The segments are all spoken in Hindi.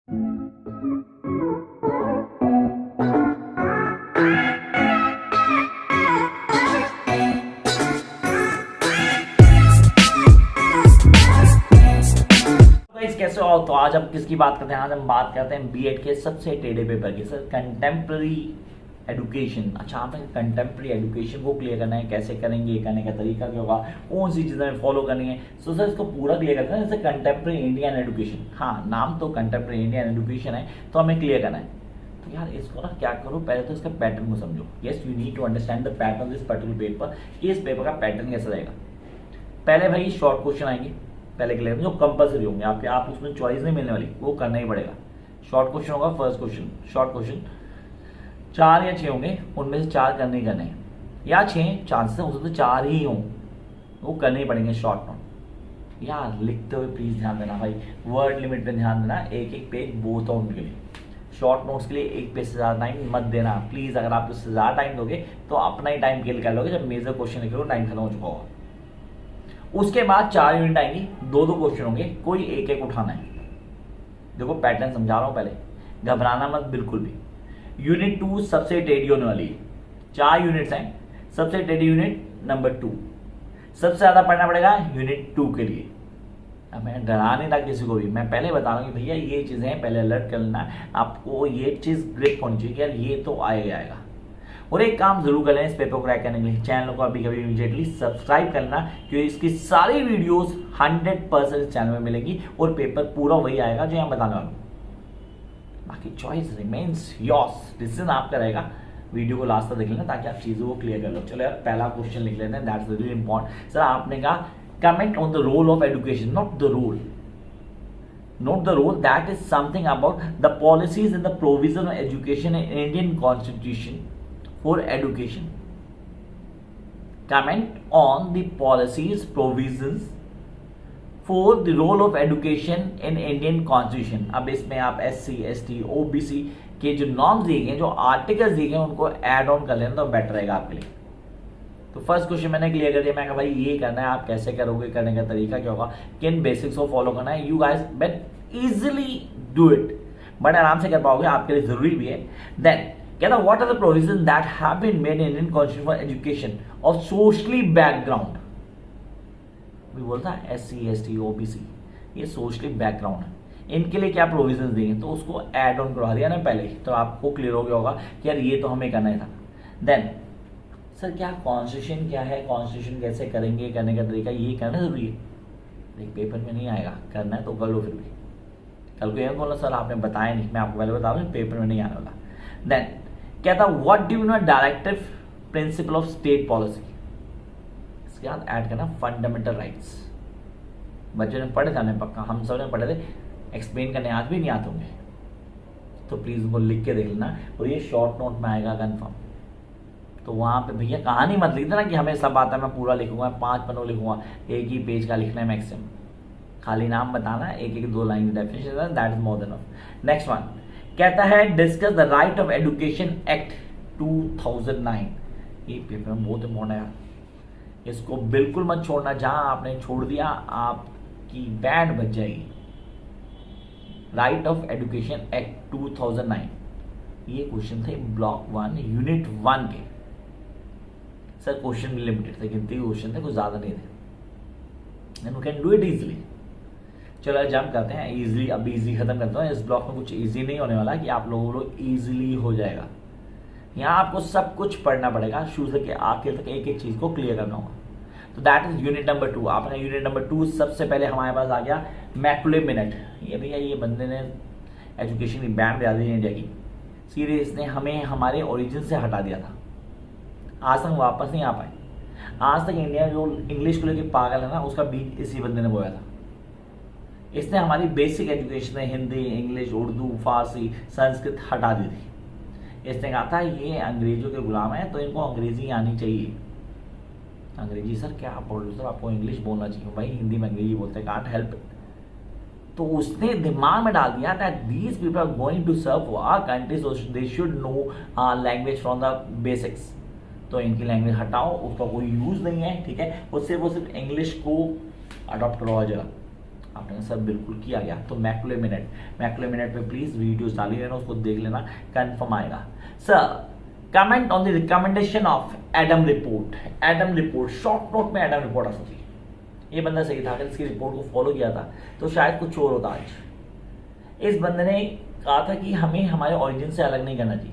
कैसे हो? तो आज हम किसकी बात करते हैं? आज हम बात करते हैं बीएड के सबसे टेढ़े पेपर की, सर कंटेम्प्रेरी एजुकेशन। अच्छा, आपने कंटेम्प्रेरी एजुकेशन को क्लियर करना है, कैसे करेंगे, ये करने का तरीका क्या होगा, कौन सी चीज़ें हमें फॉलो करनी है। सो सर इसको पूरा क्लियर करना है, जैसे कंटेम्प्रेरी इंडियन एजुकेशन। हाँ, नाम तो कंटेम्प्रेरी इंडियन एजुकेशन है, तो हमें क्लियर करना है। तो यार इसको ना क्या करो, पहले तो इसका पैटर्न को समझो। Yes, you need to understand the pattern this particular paper, कि इस पेपर का पैटर्न कैसा रहेगा। पहले भाई शॉर्ट क्वेश्चन आएंगे, पहले क्लियर जो कंपलसरी होंगे आपके, आप उसमें चॉइस नहीं मिलने वाली, वो करना ही पड़ेगा। शॉर्ट क्वेश्चन होगा, फर्स्ट क्वेश्चन शॉर्ट क्वेश्चन 4 या 6 होंगे, उनमें से 4 करने ही करने हैं, या 6 चांसेस हो सकते 4 ही हों, वो करने ही पड़ेंगे शॉर्ट नोट। यार लिखते हुए प्लीज ध्यान देना भाई, वर्ड लिमिट पे ध्यान देना, एक एक पेज बोथ ऑन के लिए। शॉर्ट नोट्स के लिए एक पेज से ज़्यादा टाइम मत देना प्लीज़। अगर आप उससे ज़्यादा टाइम दोगे तो अपना ही टाइम किल कर लोगे, जब मेजर क्वेश्चन लिखे टाइम खत्म हो चुका होगा। उसके बाद 4 यूनिट आएंगी, 2-2 क्वेश्चन होंगे, कोई एक एक उठाना है। देखो पैटर्न समझा रहा हूं, पहले घबराना मत बिल्कुल भी। यूनिट 2 सबसे टेढ़ी होने वाली है, 4 यूनिट्स हैं, सबसे टेढ़ी यूनिट नंबर 2, सबसे ज्यादा पढ़ना पड़ेगा यूनिट 2 के लिए। अब मैं डरा नहीं था किसी को भी, मैं पहले बता रहा हूँ कि भैया ये चीजें पहले अलर्ट कर लेना, आपको ये चीज ग्रिप होनी चाहिए कि यार ये तो आएगा। और एक काम जरूर कर लें इस पेपर को क्रैक करने के लिए, चैनल को अभी कभी इमीडिएटली सब्सक्राइब करना, क्योंकि इसकी सारी वीडियोस 100% इस चैनल में मिलेगी और पेपर पूरा वही आएगा जो यहाँ बताने वाला हूँ। बाकी चॉइस रिमेन्स योर्स, डिसीजन आपका रहेगा। वीडियो को लास्ट तक देख लेना ताकि आप चीजों को क्लियर कर लो। चलो यार पहला क्वेश्चन लिख लेते हैं, दैट्स रियली इंपॉर्टेंट। सर आपने कहा comment on the role of education, not the rule, note the role that is something about the policies and the provision of education in Indian constitution for education. Comment on the policies provisions for the role of education in Indian constitution. अब इसमें आप SC, ST, OBC के जो नॉर्म्स दिए गए, जो आर्टिकल्स दिए गए, उनको एड ऑन कर लेना तो बेटर रहेगा आपके लिए। तो फर्स्ट क्वेश्चन मैंने क्लियर कर दिया, मैं कहा भाई ये करना है, आप कैसे करोगे, करने का तरीका क्या होगा, किन बेसिक्स को फॉलो करना है। You guys bet easily do it, but आराम से कर पाओगे, आपके लिए जरूरी भी है। देन कहता what are the provision that have been made in Indian constitution for education of socially background. भी बोलता है SC, ST, OBC, ये सोशली बैकग्राउंड है, इनके लिए क्या प्रोविजन देंगे, तो उसको एड ऑन करवा दिया ना पहले ही, तो आपको क्लियर हो गया होगा कि यार ये तो हमें करना ही था। देन सर क्या कॉन्स्टिट्यूशन क्या है, कॉन्स्टिट्यूशन कैसे करेंगे, करने का तरीका, ये करना जरूरी है। एक पेपर में नहीं आएगा, करना है तो कर लो फिर भी। कल को यह बोला सर आपने बताया नहीं, मैं आपको पहले बता दूं पेपर में नहीं आने वाला। देन कहता what do you know directive principle of state policy. इसके बाद ऐड करना फंडामेंटल राइट्स। बच्चों ने पढ़े जाने पक्का, हम सब ने पढ़े थे, एक्सप्लेन करने आज भी नहीं आते होंगे, तो प्लीज उनको लिख के देख लेना। और ये शॉर्ट नोट में आएगा कन्फर्म, तो वहाँ पे भैया कहानी मत लिख देना कि हमें सब आता है, मैं पूरा लिखूंगा, 5 पन्नों लिखूंगा, एक ही पेज का लिखना है मैक्सिमम, खाली नाम बताना, एक एक 2 लाइन की definition, that is more than enough. Next one कहता है discuss the right of education act 2009। ये पेपर में बहुत इंपॉर्टेंट है, इसको बिल्कुल मत छोड़ना, जहां आपने छोड़ दिया आपकी बैंड बच जाएगी। राइट ऑफ एजुकेशन एक्ट 2009, ये क्वेश्चन थे ब्लॉक 1 यूनिट 1 के। सर क्वेश्चन भी लिमिटेड थे, गिनती क्वेश्चन थे, कुछ ज्यादा नहीं थे, and we can do it easily. चलो जंप करते हैं इजीली, अब इजी खत्म करता हूँ। इस ब्लॉक में कुछ इजी नहीं होने वाला कि आप लोगों को इजीली हो जाएगा। यहाँ आपको सब कुछ पढ़ना पड़ेगा, शुरू से आखिर तक एक एक चीज को क्लियर करना होगा। तो दैट इज यूनिट नंबर 2। आपने यूनिट नंबर 2 सबसे पहले हमारे पास आ गया मैकुले मिनट। ये भैया ये बंदे ने एजुकेशन की बैंड बजा दी इंडिया की, सीरियस ने हमें हमारे ओरिजिन से हटा दिया था, आज तक वापस नहीं आ पाए। आज तक इंडिया जो इंग्लिश को लेकर पागल है ना, उसका बीज इसी बंदे ने बोया था। इसने हमारी basic education Hindi, English, Urdu, Farsi, Sanskrit हटा दी थी। इसने कहा था ये अंग्रेजों के गुलाम है, तो इनको अंग्रेजी आनी चाहिए। अंग्रेजी सर क्या बोल रहे हो सर, आपको इंग्लिश बोलना चाहिए। भाई हिंदी में अंग्रेजी बोलते हैं, कांट हेल्प इट। तो उसने दिमाग में डाल दिया that these people are going to serve our country, so they should know language from the basics. तो इनकी लैंग्वेज हटाओ, उसका कोई यूज नहीं है, ठीक है, वो सिर्फ इंग्लिश को अडॉप्ट करवा जाएगा। आपने कहा सर बिल्कुल किया गया। तो मैक्लेमिनेट पे प्लीज वीडियोस डाली रहना, उसको देख लेना, कंफर्म आएगा। Sir comment on the recommendation of Adam report short note में एडम रिपोर्ट आ सकती है। ये बंदा सही था, अगर इसकी रिपोर्ट को फॉलो किया था तो शायद कुछ और होता आज। इस बंदे ने कहा था कि हमें हमारे ओरिजिन से अलग नहीं करना चाहिए,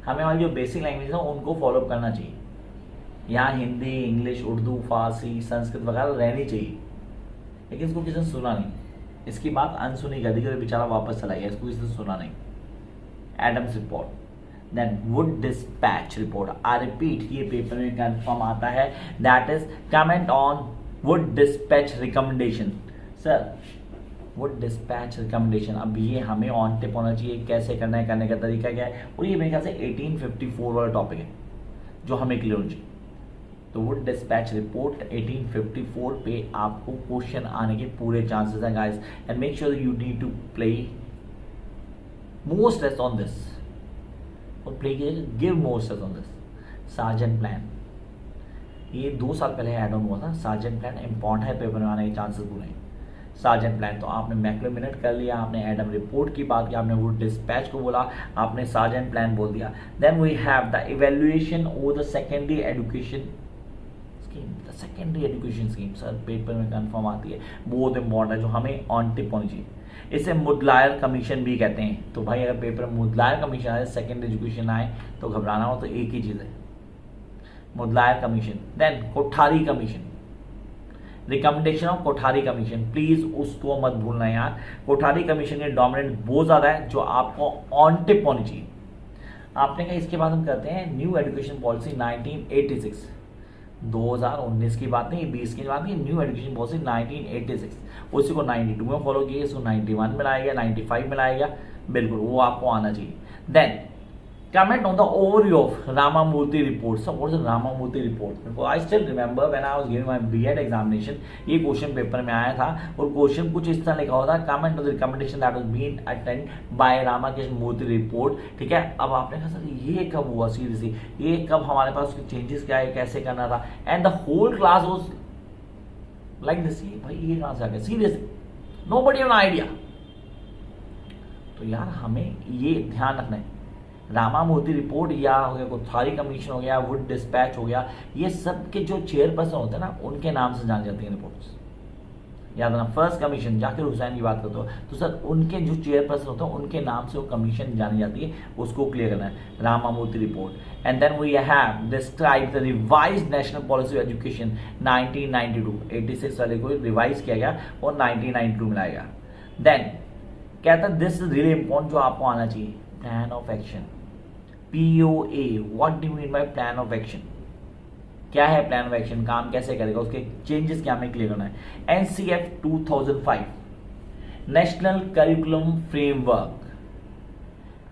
हमें हमारी जो बेसिक लैंग्वेज है उनको फॉलो करना चाहिए। यहाँ हिंदी, इंग्लिश, उर्दू, फारसी, संस्कृत वगैरह रहनी चाहिए, लेकिन इसको किसी ने सुना नहीं। इसकी बात अनसुनी कर दी, बेचारा वापस चला गया, इसको किसी ने सुना नहीं। Adams report, then Wood dispatch report, I repeat, ये पेपर में कंफर्म आता है, that is comment on Wood dispatch recommendation. Sir Wood dispatch recommendation, अब ये हमें ऑन टिप होना चाहिए, कैसे करना है, करने का तरीका क्या है, और ये मेरे ख्याल से 1854 वाला टॉपिक है जो हमें क्लियर होना चाहिए। तो वुड डिस्पैच रिपोर्ट 1854 पे आपको क्वेश्चन आने के पूरे चांसेस हैं guys, and make sure you need to play more stress on this, और play give more stress on this. Sargent plan, ये 2 साल पहले ऐड ऑन हुआ था। सार्जेंट प्लान इंपॉर्टेंट है, पेपर में आने के चांसेस पूरे हैं। सार्जेंट प्लान, तो आपने मैक्लेमिनेट कर लिया, आपने एडम रिपोर्ट की बात की, आपने वुड डिस्पैच को बोला, आपने सार्जेंट प्लान बोल दिया। Then we have the evaluation over the secondary education scheme. The secondary education scheme sir paper में कंफर्म आती है, बहुत इंपॉर्टेंट है, जो हमें ऑन टिप होनी चाहिए। इसे मुदलायर कमीशन भी कहते हैं। तो भाई अगर पेपर में मुदलायर कमीशन आए, सेकेंडरी एजुकेशन आए, तो घबराना हो तो एक ही चीज़ है, Mudaliar commission. Then Kothari commission, recommendation of Kothari commission, please उसको मत भूलना यार। कोठारी कमीशन के डोमिनेंट बहुत ज्यादा है, जो आपको ऑन टिप होनी चाहिए। आपने कहा इसके बाद हम करते हैं न्यू एजुकेशन पॉलिसी 1986, 2019 की बात नहीं, 20 की बात नहीं, न्यू एजुकेशन पॉलिसी 1986, उसी को 92 में फॉलो किया, इसको 91 में लाया गया, 95 में लाया गया, बिल्कुल वो आपको आना चाहिए। Then comment on the overview of Ramamurthy report. So what is the Ramamurthy report? Because I still remember when I was giving my B.Ed examination, ये क्वेश्चन पेपर में आया था, और क्वेश्चन कुछ इस तरह लिखा हुआ था, comment on the recommendation that was being attended by Ramakrishna Murthy report। ठीक है, अब आपने कहा सर ये कब हुआ, सीरियसली ये कब हमारे पास उसके चेंजेस क्या है, कैसे करना था, and the whole class was like this, भाई ये कहाँ से आ गया, seriously nobody have an idea. तो यार हमें ये ध्यान रखना है, रामामूर्ति रिपोर्ट या हो गया, कोठारी कमीशन हो गया, वुड डिस्पैच हो गया, ये सब के जो चेयरपर्सन होते हैं ना, उनके नाम से जानी जाती है रिपोर्ट्स। याद रखना, फर्स्ट कमीशन जाकिर हुसैन की बात करते हो तो सर उनके जो चेयरपर्सन होते हैं उनके नाम से वो कमीशन जानी जाती है, उसको क्लियर करना है, Ramamurti report. And then we have describe the revised national policy of education 1992, 86 वाले को रिवाइज किया गया और 1992 में लाया गया। देन कहता है दिस इज रियली इंपॉर्टेंट, जो आपको आना चाहिए, plan of action, POA, what do you mean bye plan of action, क्या है प्लान ऑफ एक्शन, काम कैसे करेगा, उसके चेंजेस क्या हमें क्लियर करना है। NCF 2005 national curriculum framework,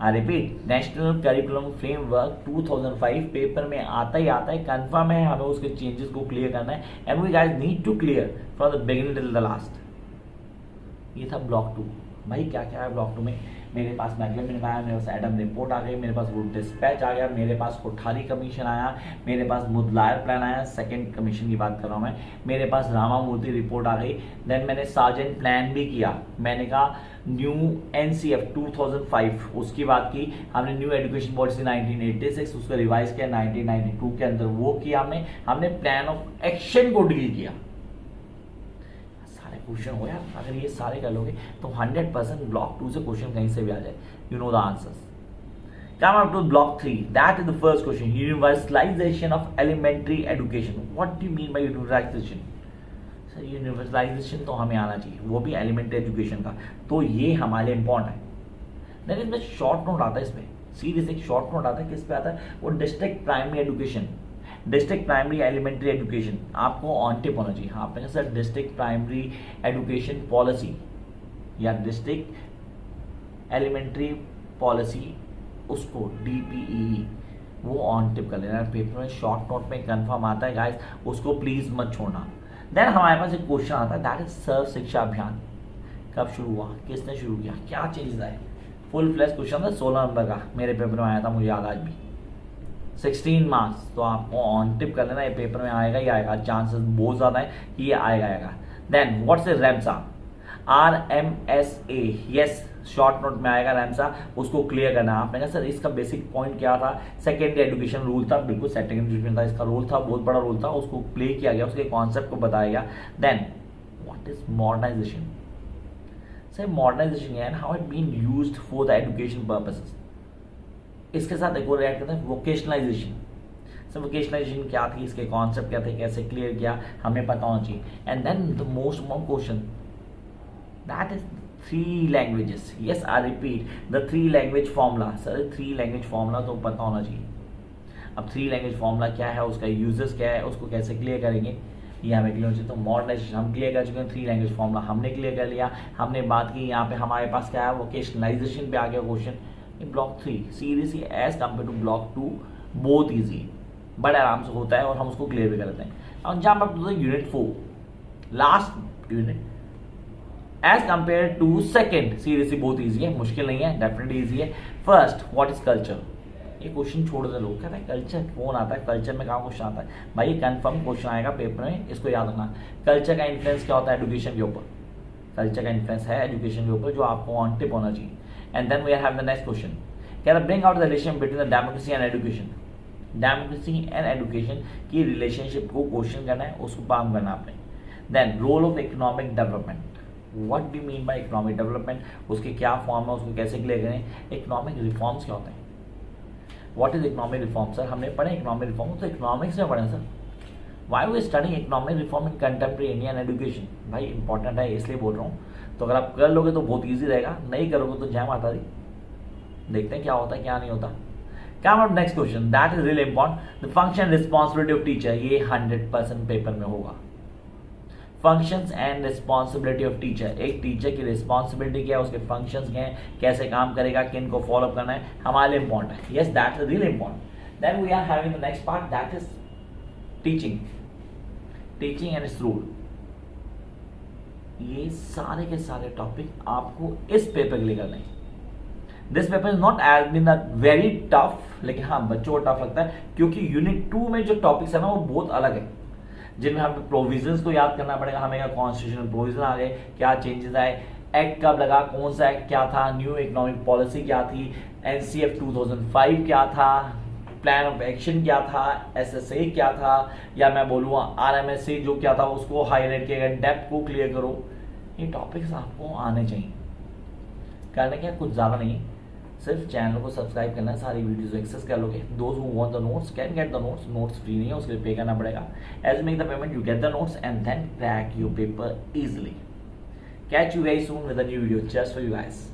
I repeat national curriculum framework 2005 paper में आता ही आता है, कंफर्म है, हमें उसके चेंजेस को क्लियर करना है, and we guys need to clear from the beginning till the last. ये था ब्लॉक 2। भाई क्या क्या है ब्लॉक 2 में, मेरे पास मैक्लेमिनेट आया, मेरे पास एडम रिपोर्ट आ गई, मेरे पास वुड डिस्पैच आ गया, मेरे पास कोठारी कमीशन आया, मेरे पास मुदलायर प्लान आया, सेकंड कमीशन की बात कर रहा हूँ मैं, मेरे पास रामामूर्ति रिपोर्ट आ गई। देन मैंने सार्जेंट प्लान भी किया, मैंने कहा न्यू NCF 2005 उसकी बात की, हमने न्यू एजुकेशन पॉलिसी 1986 उसको रिवाइज किया 1992 के अंदर, वो किया हमने प्लान ऑफ एक्शन को डील किया। क्वेश्चन हो यार, अगर ये सारे कर लोगे तो 100% ब्लॉक 2 से क्वेश्चन कहीं से भी आ जाए, you know the answers. Come up to block 3, that is the first question, universalization of elementary education. What do you mean by universalization? Sir universalization तो हमें आना चाहिए, वो भी एलिमेंट्री एजुकेशन का, तो ये हमारे लिए इंपॉर्टेंट है। देन इसमें शॉर्ट नोट आता है, इसमें सीरीज एक शॉर्ट नोट आता है, किस पे आता है, वो district primary education, district primary elementary education आपको ऑन टिप होना चाहिए। आपने कहा sir district primary education policy या डिस्ट्रिक्ट एलिमेंट्री पॉलिसी, उसको DPEE वो ऑन टिप कर लेना, पेपर में शॉर्ट नोट में कंफर्म आता है गाइस, उसको प्लीज मत छोड़ना। देन हमारे पास एक क्वेश्चन आता है, दैट इज सर्व शिक्षा अभियान कब शुरू हुआ, किसने शुरू किया, क्या चेंजेस आए, फुल फ्लैश क्वेश्चन था, 16 नंबर का मेरे पेपर में आया था, मुझे याद आज भी, 16 मार्क्स। तो आपको ऑन टिप कर लेना, ये पेपर में आएगा ही आएगा, चांसेस बहुत ज़्यादा है कि ये आएगा। Then what's is RMSA, RMSA, yes short note में आएगा रैमसा, उसको क्लियर करना है। आपने कहा सर इसका बेसिक पॉइंट क्या था, सेकेंडरी एजुकेशन रूल था, बिल्कुल सेकेंडरी एजुकेशन था, इसका रोल था, बहुत बड़ा रोल था, उसको प्ले किया गया, उसके कॉन्सेप्ट को बताया गया। Then what is modernization, sir modernization and how it been used for the education purposes. इसके साथ एक और ऐड करते हैं वोकेशनलाइजेशन। सर वोकेशनलाइजेशन क्या थी, इसके कॉन्सेप्ट क्या थे, कैसे क्लियर किया, हमें पता होना चाहिए। And then the most important question, that is 3 languages. Yes I repeat, the 3 language formula. Sir 3 language formula तो पता होना चाहिए। अब 3 लैंग्वेज फॉर्मूला क्या है, उसका यूजेस क्या है, उसको कैसे क्लियर करेंगे, ये हमें क्लियर हो चाहिए। तो मॉडर्नाइजेशन हम क्लियर कर चुके हैं, 3 लैंग्वेज फॉर्मूला हमने क्लियर कर लिया। हमने बात की यहाँ पे हमारे पास क्या है, वोकेशनलाइजेशन पे आ गया question. Block 3 seriously as compare to block 2 बहुत ईजी, बड़े आराम से होता है और हम उसको क्लियर भी कर लेते हैं। और jump up to the unit 4, last unit, as compare to second, seriously बहुत ईजी है, मुश्किल नहीं है, डेफिनेटली ईजी है। फर्स्ट व्हाट इज कल्चर, ये क्वेश्चन छोड़ दे लोग, कहते हैं कल्चर कौन आता है, कल्चर में कहाँ क्वेश्चन आता है। भाई ये कंफर्म क्वेश्चन आएगा पेपर में, इसको याद रखना। कल्चर का इन्फ्लुएंस क्या होता है एजुकेशन के ऊपर, कल्चर का इन्फ्लुएंस है एजुकेशन के ऊपर, जो आपको ऑन टिप होना चाहिए। And then we have the next question, can bring out the relation between the democracy and education. Democracy and education की रिलेशनशिप को क्वेश्चन करना है, उसको काम करना आपने। Then role of economic development, what do mean by economic development, उसके क्या फॉर्म है, उसको कैसे क्लियर करें। इकोनॉमिक रिफॉर्म्स क्या होते हैं, what is economic reform. Sir हमने पढ़े इकोनॉमिक रिफॉर्म, तो इकोनॉमिक्स में पढ़े sir. Why we study economic reform in contemporary Indian education, भाई इंपॉर्टेंट है इसलिए बोल रहा हूँ। तो अगर आप कर लोगे तो बहुत ईजी रहेगा, नहीं करोगे तो जय माता दी, देखते हैं क्या होता है क्या नहीं होता। Come on next question, that is really important. The function responsibility of teacher, ये 100% पेपर में होगा। Functions and responsibility of teacher, एक टीचर की रिस्पॉन्सिबिलिटी क्या है, उसके फंक्शंस क्या है, कैसे काम करेगा, किन को फॉलो करना है, हमारे लिए इंपॉर्टेंट है। Yes that is really important. Then we are having the next part, that is teaching, teaching and its rule. ये सारे के सारे टॉपिक आपको इस पेपर के लिए करने हैं। This paper is not as been very tough, लेकिन हाँ बच्चों को टफ लगता है क्योंकि यूनिट 2 में जो टॉपिक्स है ना वो बहुत अलग है, जिनमें हमें प्रोविजंस को याद करना पड़ेगा। हमें कॉन्स्टिट्यूशनल प्रोविजन आ गए, क्या चेंजेस आए, एक्ट कब लगा, कौन सा एक्ट क्या था, न्यू इकोनॉमिक पॉलिसी क्या थी, NCF 2005 क्या था, प्लान ऑफ एक्शन क्या था, SSA क्या था, या मैं बोलूँ RMSA जो क्या था उसको हाईलाइट किया गया, डेप्थ को क्लियर करो। ये टॉपिक्स आपको आने चाहिए। करने क्या कुछ ज़्यादा नहीं, सिर्फ चैनल को सब्सक्राइब करना है, सारी वीडियोस एक्सेस कर लोगे। Those who want the notes can get the notes, notes free नहीं है, उसके लिए पे करना पड़ेगा। As make the payment you get the notes and then crack your paper easily. Catch you guys soon with a new video just for you guys.